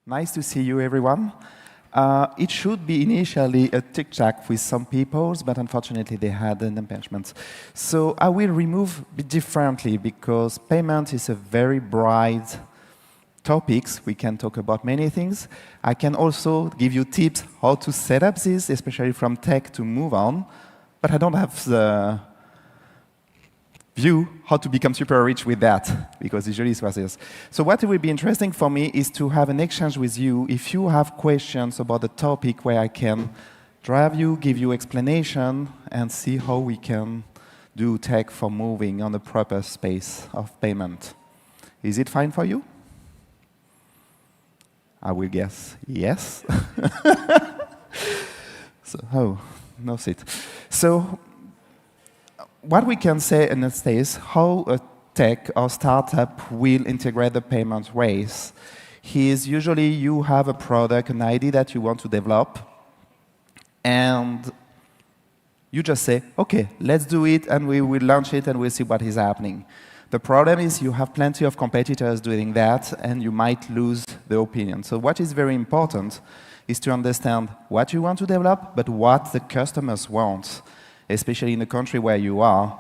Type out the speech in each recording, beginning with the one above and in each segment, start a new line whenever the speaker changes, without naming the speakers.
Nice to see you, everyone. It should be initially a tic-tac with some people, but unfortunately they had an impingement. So I will remove a bit differently because payment is a very broad topic. We can talk about many things. I can also give you tips how to set up this, especially from tech to move on, but I don't have the view how to become super rich with that, because usually it was this. So what will be interesting for me is to have an exchange with you if you have questions about the topic where I can drive you, give you explanation, and see how we can do tech for moving on the proper space of payment. Is it fine for you? I will guess yes. So, no seat. So, what we can say in this is how a tech or startup will integrate the payment ways. Is usually you have a product, an idea that you want to develop, and you just say, okay, let's do it, and we will launch it, and we'll see what is happening. The problem is you have plenty of competitors doing that, and you might lose the opinion. So what is very important is to understand what you want to develop, but what the customers want, especially in the country where you are.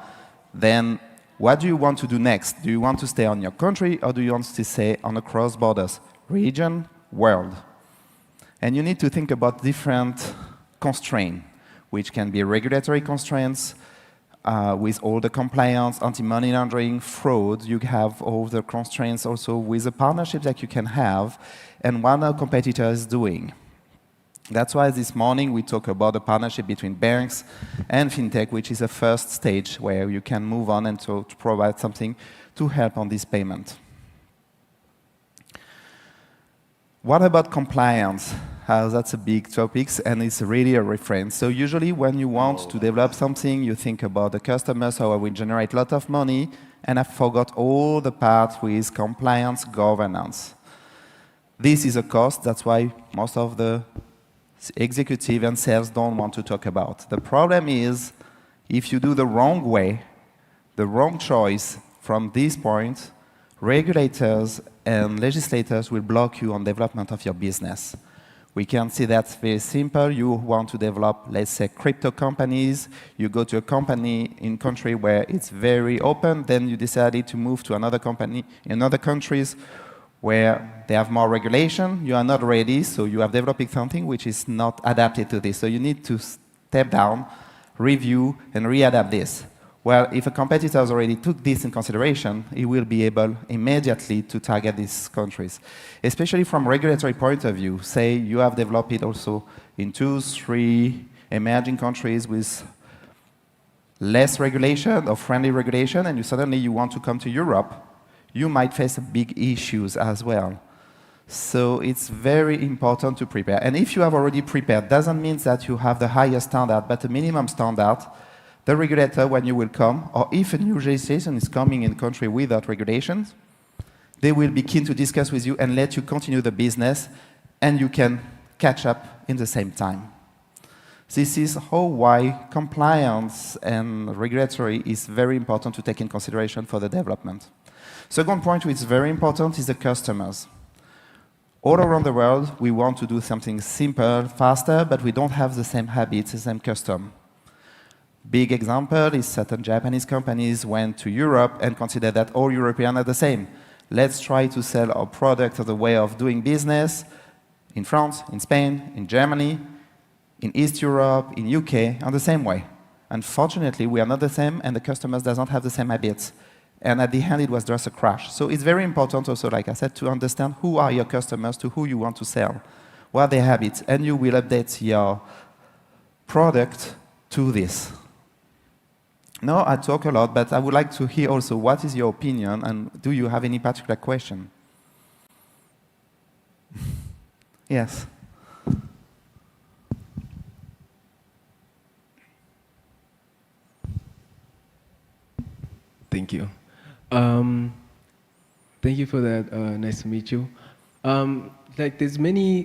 Then what do you want to do next? Do you want to stay on your country, or do you want to stay on the cross-borders, region, world? And you need to think about different constraints, which can be regulatory constraints, with all the compliance, anti-money laundering, fraud. You have all the constraints also with the partnerships that you can have, and what our competitor is doing. That's why this morning we talk about the partnership between banks and fintech, which is a first stage where you can move on and to provide something to help on this payment. What about compliance? That's a big topic, and it's really a reference. So usually when you want to develop something, you think about the customers, how I will generate a lot of money, and I forgot all the part with compliance governance. This is a cost. That's why most of the executive and sales don't want to talk about. The problem is, if you do the wrong way, the wrong choice from this point, regulators and legislators will block you on development of your business. We can see that's very simple. You want to develop, let's say, crypto companies. You go to a company in a country where it's very open, then you decided to move to another company in other countries where they have more regulation. You are not ready, so you are developing something which is not adapted to this. So you need to step down, review, and readapt this. Well, if a competitor has already took this in consideration, he will be able immediately to target these countries. Especially from regulatory point of view, say you have developed it also in 2, 3 emerging countries with less regulation or friendly regulation, and suddenly you want to come to Europe, you might face big issues as well. So it's very important to prepare. And if you have already prepared, doesn't mean that you have the highest standard, but the minimum standard. The regulator, when you will come, or if a new legislation is coming in the country without regulations, they will be keen to discuss with you and let you continue the business, and you can catch up in the same time. This is why compliance and regulatory is very important to take in consideration for the development. Second point which is very important is the customers. All around the world, we want to do something simple, faster, but we don't have the same habits, the same custom. Big example is certain Japanese companies went to Europe and considered that all Europeans are the same. Let's try to sell our product as a way of doing business in France, in Spain, in Germany, in East Europe, in UK, on the same way. Unfortunately, we are not the same, and the customers does not have the same habits. And at the end, it was just a crash. So it's very important also, like I said, to understand who are your customers, to who you want to sell, what are their habits, and you will update your product to this. Now, I talk a lot, but I would like to hear also what is your opinion, and do you have any particular question? Yes.
Thank you. Thank you for that. Nice to meet you. Like, there's many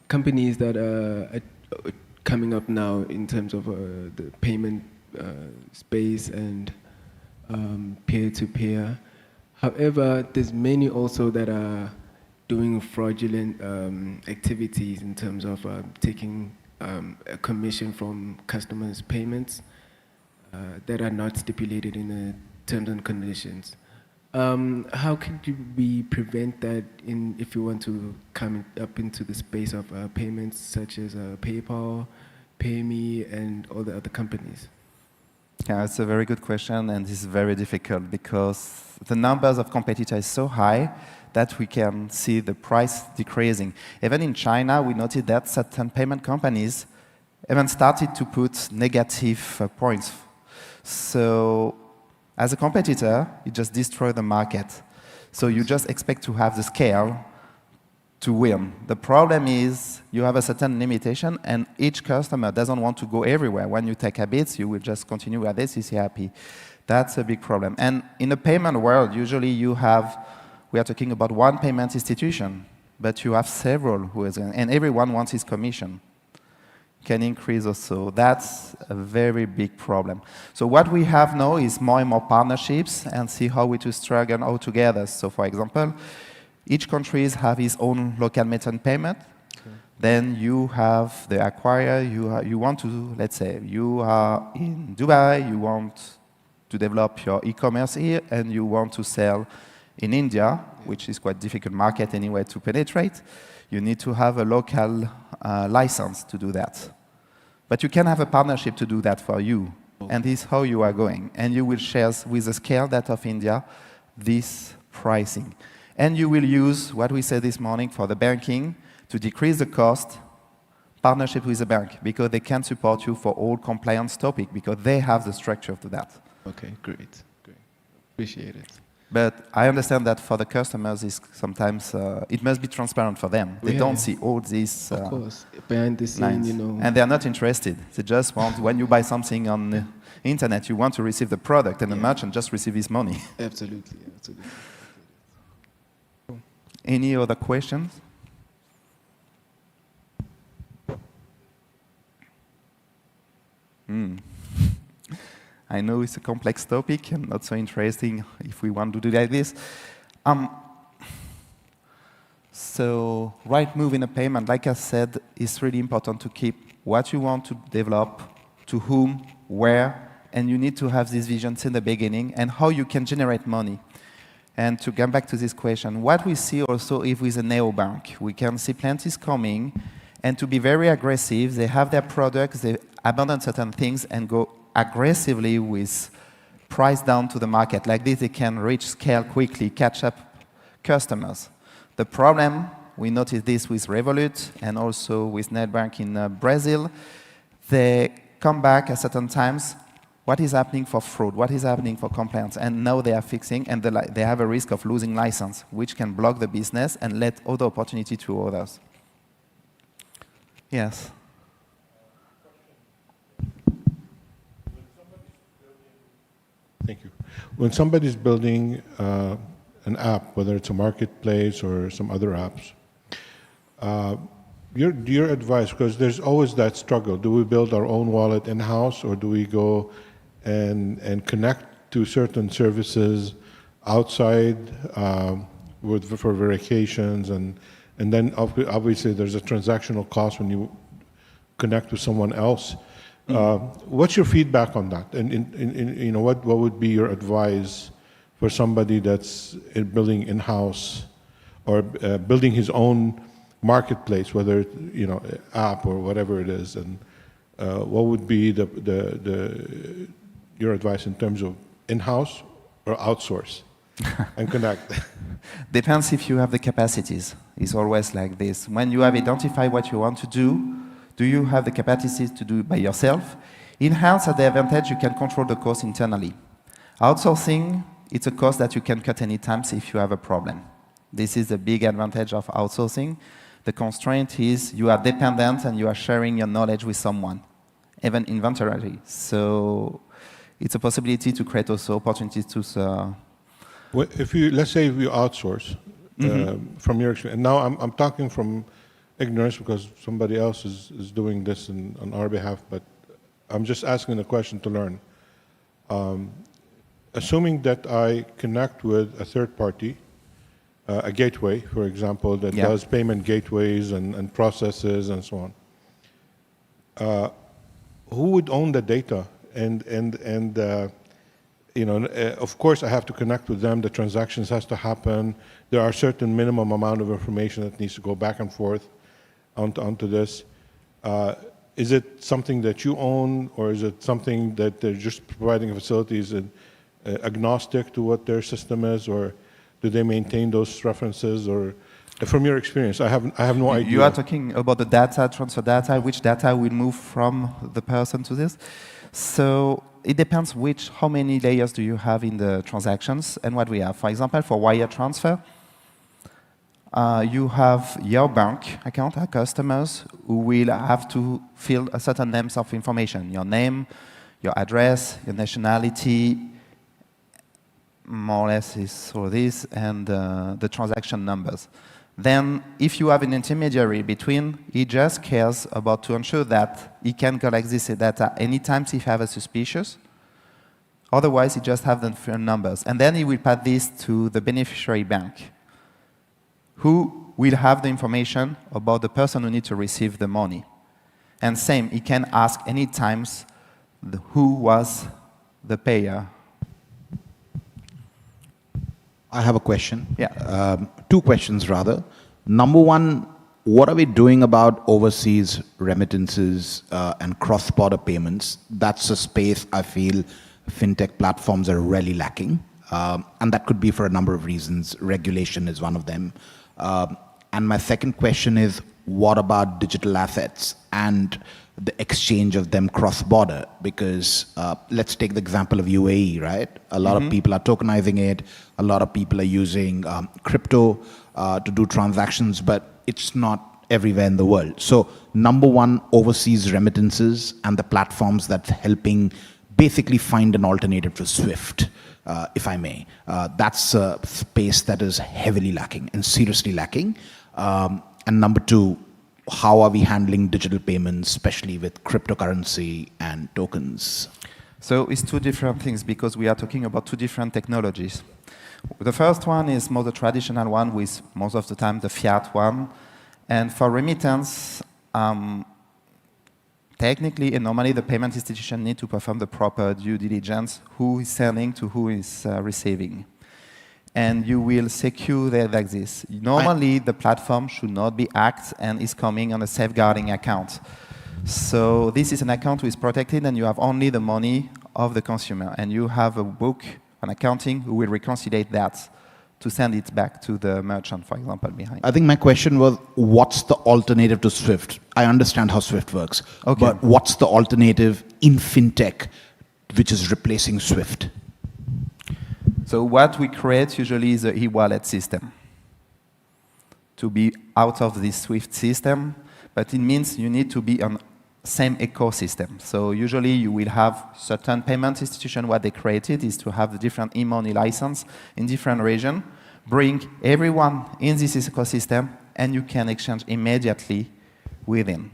companies that are coming up now in terms of the payment space and peer-to-peer. However, there's many also that are doing fraudulent activities in terms of taking a commission from customers' payments that are not stipulated in the terms and conditions. How could we prevent that if you want to come up into the space of payments such as PayPal, PayMe, and all the other companies?
Yeah, it's a very good question, and this is very difficult because the numbers of competitors is so high that we can see the price decreasing. Even in China, we noted that certain payment companies even started to put negative points. So as a competitor, you just destroy the market. So you just expect to have the scale to win. The problem is you have a certain limitation, and each customer doesn't want to go everywhere. When you take habits, you will just continue with this, is happy. That's a big problem. And in the payment world, usually we are talking about one payment institution, but you have several and everyone wants his commission. Can increase also. That's a very big problem. So what we have now is more and more partnerships and see how we to struggle all together. So for example, each country have its own local method payment. Okay. Then you have the acquirer, you want to, let's say, you are in Dubai, you want to develop your e-commerce here, and you want to sell in India, which is quite difficult market anyway to penetrate. You need to have a local license to do that. But you can have a partnership to do that for you. Okay. And this is how you are going. And you will share with the scale that of India this pricing. And you will use what we said this morning for the banking to decrease the cost, partnership with the bank, because they can support you for all compliance topic, because they have the structure to that.
Okay, great. Appreciate it.
But I understand that for the customers, it's sometimes it must be transparent for them. They don't see all these
of course, behind the scene,
lines.
you know.
And they're not interested. They just want, when you buy something on the internet, you want to receive the product, and the merchant just receive his money.
Absolutely.
Any other questions? I know it's a complex topic and not so interesting if we want to do like this. So right move in a payment, like I said, it's really important to keep what you want to develop, to whom, where, and you need to have these visions in the beginning and how you can generate money. And to come back to this question, what we see also is with a neobank, we can see plenty coming, and to be very aggressive, they have their products, they abandon certain things and go aggressively with price down to the market. Like this, they can reach scale quickly, catch up customers. The problem, we noticed this with Revolut and also with Netbank in Brazil, they come back at certain times. What is happening for fraud? What is happening for compliance? And now they are fixing, and they have a risk of losing license, which can block the business and let other opportunity to others. Yes.
Thank you. When somebody's building an app, whether it's a marketplace or some other apps, your advice, because there's always that struggle. Do we build our own wallet in-house, or do we go and connect to certain services outside for verifications, and then obviously there's a transactional cost when you connect with someone else. What's your feedback on that? And you know, what would be your advice for somebody that's building in-house or building his own marketplace, whether it's, you know, app or whatever it is, and what would be your advice in terms of in-house or outsource and connect?
Depends if you have the capacities. It's always like this. When you have identified what you want to do you have the capacities to do it by yourself? In-house, at the advantage, you can control the cost internally. Outsourcing, it's a cost that you can cut any time if you have a problem. This is the big advantage of outsourcing. The constraint is you are dependent and you are sharing your knowledge with someone, even inventory. So it's a possibility to create also opportunities to...
Well, let's say if you outsource, from your experience, and now I'm talking from ignorance because somebody else is doing this on our behalf, but I'm just asking the question to learn. Assuming that I connect with a third party a gateway, for example, that
Yeah.
does payment gateways and processes and so on. Who would own the data? Of course, I have to connect with them. The transactions has to happen. There are certain minimum amount of information that needs to go back and forth onto this. Is it something that you own, or is it something that they're just providing facilities and agnostic to what their system is, or do they maintain those references? Or from your experience, I have no idea.
You are talking about the data, transfer data, which data will move from the person to this. So it depends how many layers do you have in the transactions and what we have. For example, for wire transfer, you have your bank account, our customers, who will have to fill a certain names of information. Your name, your address, your nationality, more or less is all this, and the transaction numbers. Then, if you have an intermediary between, he just cares about to ensure that he can collect this data anytime if he have a suspicious. Otherwise, he just have the numbers. And then he will pass this to the beneficiary bank, who will have the information about the person who needs to receive the money. And same, he can ask any times who was the payer.
I have a question.
Yeah.
Two questions, rather. Number one, what are we doing about overseas remittances and cross-border payments? That's a space I feel fintech platforms are really lacking. And that could be for a number of reasons. Regulation is one of them. And my second question is, what about digital assets and the exchange of them cross-border? Because let's take the example of UAE, right? A lot of people are tokenizing it. A lot of people are using crypto to do transactions, but it's not everywhere in the world. So number one, overseas remittances and the platforms that's helping basically find an alternative to SWIFT, if I may. That's a space that is heavily lacking and seriously lacking. And number two, how are we handling digital payments, especially with cryptocurrency and tokens?
So it's two different things because we are talking about two different technologies. The first one is more the traditional one with most of the time the fiat one. And for remittance, technically and normally the payment institution need to perform the proper due diligence, who is sending to who is receiving. And you will secure that like this. Normally, the platform should not be hacked and is coming on a safeguarding account. So this is an account which is protected, and you have only the money of the consumer. And you have a book, an accounting, who will reconcile that to send it back to the merchant, for example, behind.
I think my question was, what's the alternative to SWIFT? I understand how SWIFT works,
Okay.
But what's the alternative in fintech which is replacing SWIFT?
So what we create usually is an e-wallet system to be out of this SWIFT system, but it means you need to be on same ecosystem. So usually you will have certain payment institution. What they created is to have the different e-money license in different region, bring everyone in this ecosystem, and you can exchange immediately within.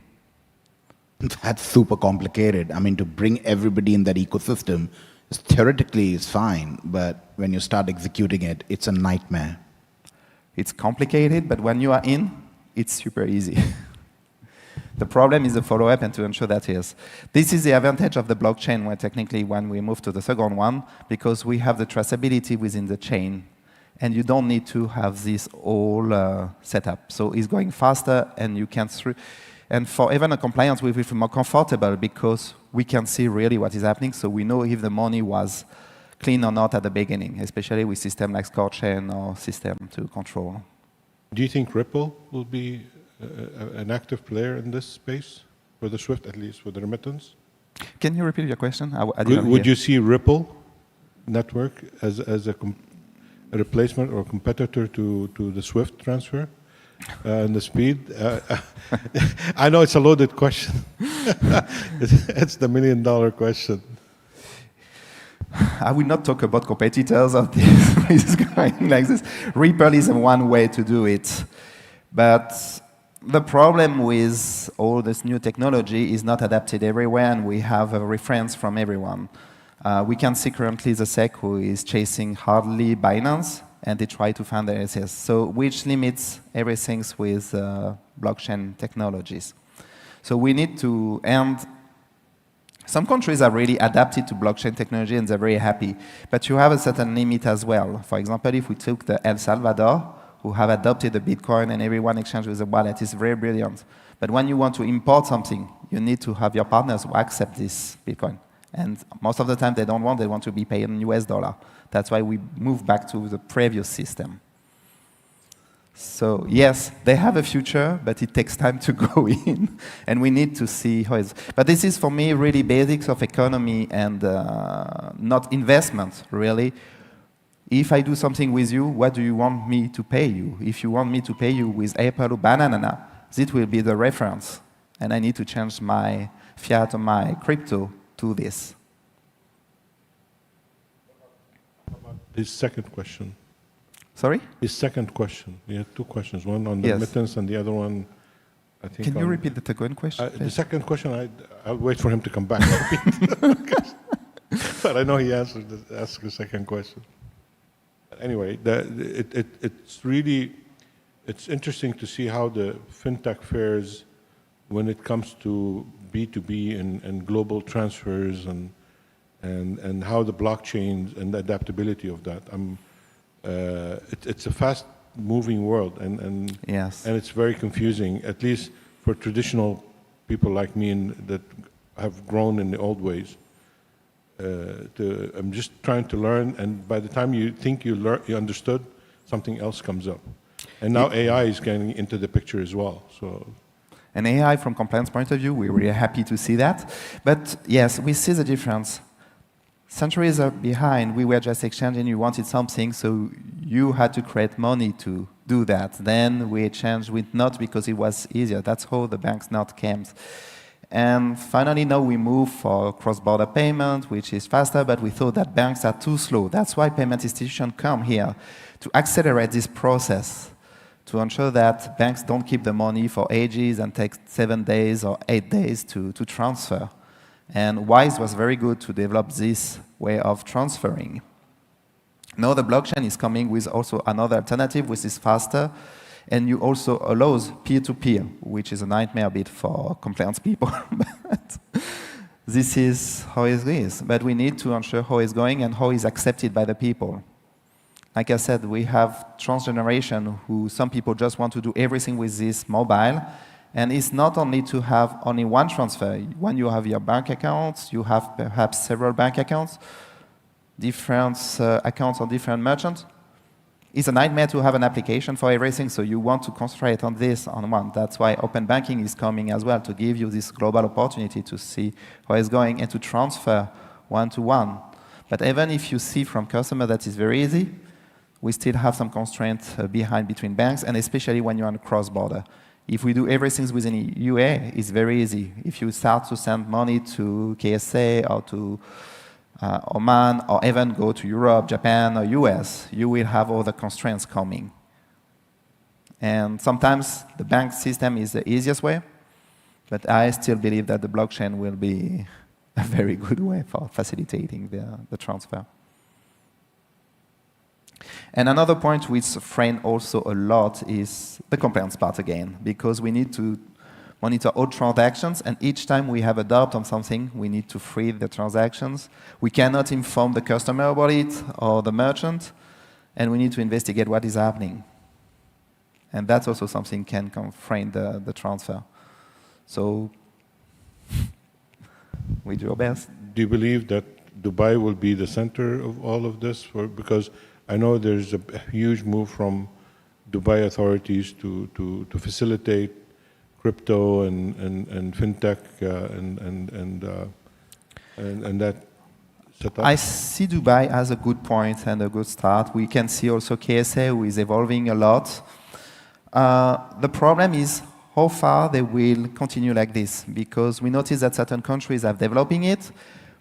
That's super complicated. I mean, to bring everybody in that ecosystem, theoretically is fine, but when you start executing it, it's a nightmare.
It's complicated, but when you are in, it's super easy. The problem is the follow-up and to ensure that is. This is the advantage of the blockchain, where technically when we move to the second one, because we have the traceability within the chain, and you don't need to have this all setup. So it's going faster, and you can through. And for even a compliance, we feel more comfortable because we can see really what is happening, so we know if the money was clean or not at the beginning, especially with system like ScoreChain or system to control.
Do you think Ripple will be an active player in this space, for the SWIFT at least, for the remittance?
Can you repeat your question? I didn't
Would
hear.
you see Ripple network as a replacement or competitor to the SWIFT transfer and the speed? I know it's a loaded question. It's the $1 million question.
I will not talk about competitors of this. It's going like this. Ripple is one way to do it. But the problem with all this new technology is not adapted everywhere, and we have a reference from everyone. We can see currently the SEC who is chasing hardly Binance, and they try to find the access. So which limits everything with blockchain technologies. So we need to, and some countries are really adapted to blockchain technology and they're very happy, but you have a certain limit as well. For example, if we took the El Salvador, who have adopted the Bitcoin and everyone exchange with a wallet, it's very brilliant. But when you want to import something, you need to have your partners who accept this Bitcoin. And most of the time they don't want, they want to be paid in US dollar. That's why we move back to the previous system. So yes, they have a future, but it takes time to go in, and we need to see how it's. But this is for me really basics of economy and not investment, really. If I do something with you, what do you want me to pay you? If you want me to pay you with Apple or banana, this will be the reference, and I need to change my fiat or my crypto to this.
His second question.
Sorry?
His second question. He had two questions, one on the
Yes.
remittance and the other one, I think.
Can you repeat the second question?
The second question, I'll wait for him to come back. But I know he asked the second question. Anyway, it's interesting to see how the fintech fares when it comes to B2B and global transfers and how the blockchains and the adaptability of that. It's a fast-moving world, and
Yes.
and it's very confusing, at least for traditional people like me that have grown in the old ways. I'm just trying to learn, and by the time you think you understood, something else comes up. And now AI is getting into the picture as well. So.
And AI, from compliance point of view, we're really happy to see that. But yes, we see the difference. Centuries are behind. We were just exchanging. You wanted something, so you had to create money to do that. Then we exchanged with not because it was easier. That's how the banks not came. And finally, now we move for cross-border payment, which is faster, but we thought that banks are too slow. That's why payment institutions come here, to accelerate this process, to ensure that banks don't keep the money for ages and take 7 days or 8 days to transfer. And Wise was very good to develop this way of transferring. Now the blockchain is coming with also another alternative, which is faster, and you also allows peer-to-peer, which is a nightmare a bit for compliance people. But this is how it is. But we need to ensure how it's going and how it's accepted by the people. Like I said, we have transgeneration who some people just want to do everything with this mobile. And it's not only to have only one transfer. When you have your bank accounts, you have perhaps several bank accounts, different accounts on different merchants. It's a nightmare to have an application for everything, so you want to concentrate on this on one. That's why open banking is coming as well, to give you this global opportunity to see how it's going and to transfer one-to-one. But even if you see from customer that is very easy, we still have some constraints behind between banks, and especially when you're on cross-border. If we do everything within UA, it's very easy. If you start to send money to KSA or to Oman, or even go to Europe, Japan, or US, you will have all the constraints coming. And sometimes the bank system is the easiest way, but I still believe that the blockchain will be a very good way for facilitating the transfer. And another point which framed also a lot is the compliance part again, because we need to monitor all transactions, and each time we have a doubt on something, we need to freeze the transactions. We cannot inform the customer about it or the merchant, and we need to investigate what is happening. And that's also something can constrain the transfer. So we do our best.
Do you believe that Dubai will be the center of all of this? Because I know there's a huge move from Dubai authorities to facilitate crypto and fintech and that setup.
I see Dubai as a good point and a good start. We can see also KSA, who is evolving a lot. The problem is how far they will continue like this, because we notice that certain countries are developing it,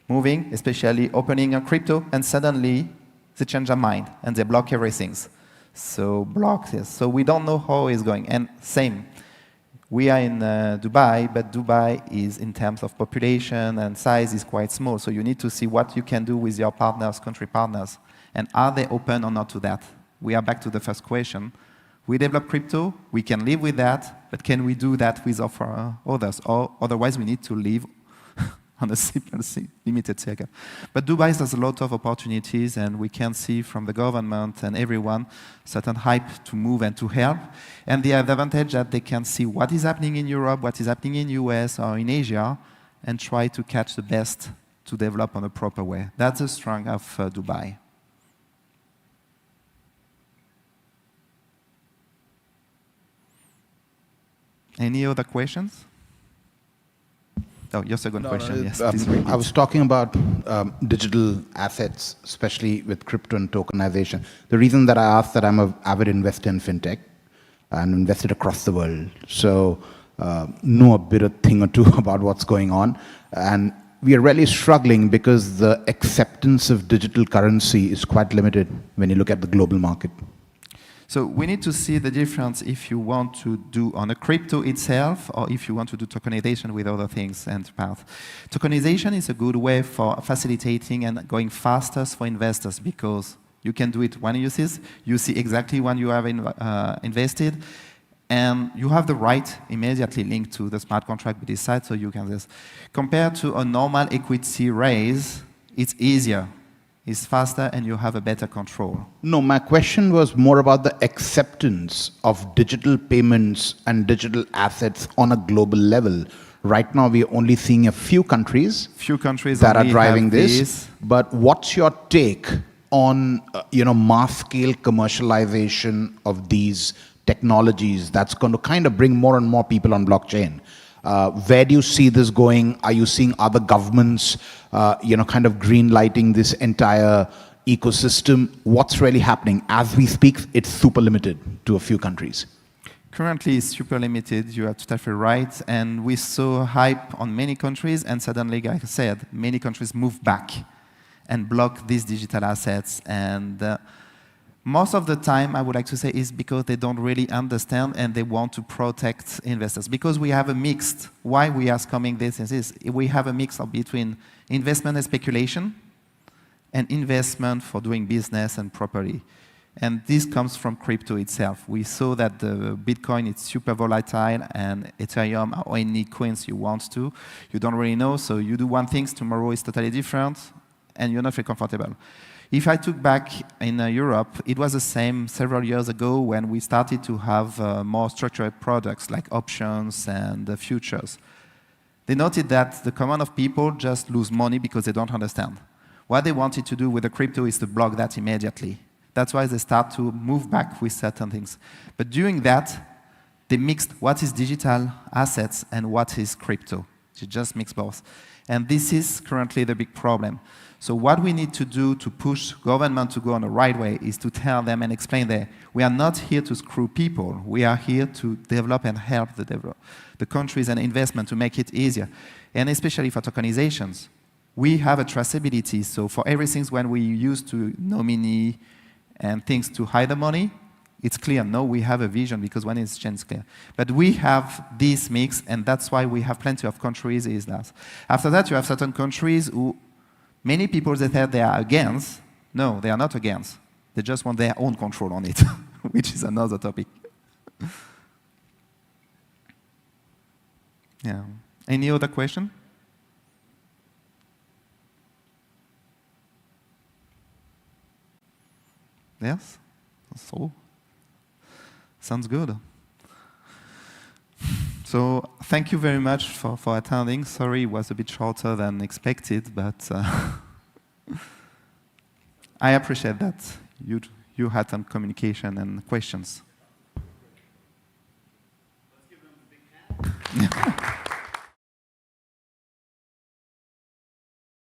moving, especially opening a crypto, and suddenly they change their mind and they block everything. So block this. So we don't know how it's going. And same, we are in Dubai, but Dubai is, in terms of population and size, is quite small. So you need to see what you can do with your partners, country partners, and are they open or not to that? we are back to the first question. We develop crypto, we can live with that, but can we do that with others? Or otherwise we need to live on a simple, limited circle. But Dubai has a lot of opportunities, and we can see from the government and everyone certain hype to move and to help. And the advantage that they can see what is happening in Europe, what is happening in US or in Asia, and try to catch the best to develop on a proper way. That's the strength of Dubai. Any other questions? Oh, your second question, yes. Please repeat.
I was talking about digital assets, especially with crypto and tokenization. The reason that I asked that I'm an avid investor in fintech and invested across the world, so know a bit of thing or two about what's going on. And we are really struggling because the acceptance of digital currency is quite limited when you look at the global market.
So we need to see the difference if you want to do on a crypto itself or if you want to do tokenization with other things and path. Tokenization is a good way for facilitating and going faster for investors because you can do it when you see exactly when you have invested, and you have the right immediately linked to the smart contract we decide, so you can just. Compared to a normal equity raise, it's easier. It's faster and you have a better control.
No, my question was more about the acceptance of digital payments and digital assets on a global level. Right now, we're only seeing a few countries that are driving this. But what's your take on mass scale commercialization of these technologies that's going to kind of bring more and more people on blockchain? Where do you see this going? Are you seeing other governments, kind of green lighting this entire ecosystem? What's really happening? As we speak, it's super limited to a few countries.
Currently, it's super limited. You are totally right. And we saw hype on many countries, and suddenly, like I said, many countries move back and block these digital assets. And most of the time, I would like to say, is because they don't really understand and they want to protect investors. Because we have a mixed, why we are coming this and this, we have a mix between investment and speculation and investment for doing business and property. And this comes from crypto itself. We saw that the Bitcoin is super volatile and Ethereum or any coins you want to. You don't really know, so you do one thing, tomorrow is totally different, and you're not very comfortable. If I took back in Europe, it was the same several years ago when we started to have more structured products like options and futures. They noted that the common of people just lose money because they don't understand. What they wanted to do with the crypto is to block that immediately. That's why they start to move back with certain things. But doing that, they mixed what is digital assets and what is crypto. They just mix both. And this is currently the big problem. So what we need to do to push government to go on the right way is to tell them and explain that we are not here to screw people. We are here to develop and help the countries and investment to make it easier. And especially for tokenizations, we have a traceability. So for everything when we used to nominee and things to hide the money, it's clear. No, we have a vision because when it's changed, it's clear. But we have this mix, and that's why we have plenty of countries. Is that. After that, you have certain countries who many people that said they are against. No, they are not against. They just want their own control on it, which is another topic. Yeah. Any other question? Yes? So, sounds good. So thank you very much for attending. Sorry it was a bit shorter than expected, but I appreciate that you had some communication and questions.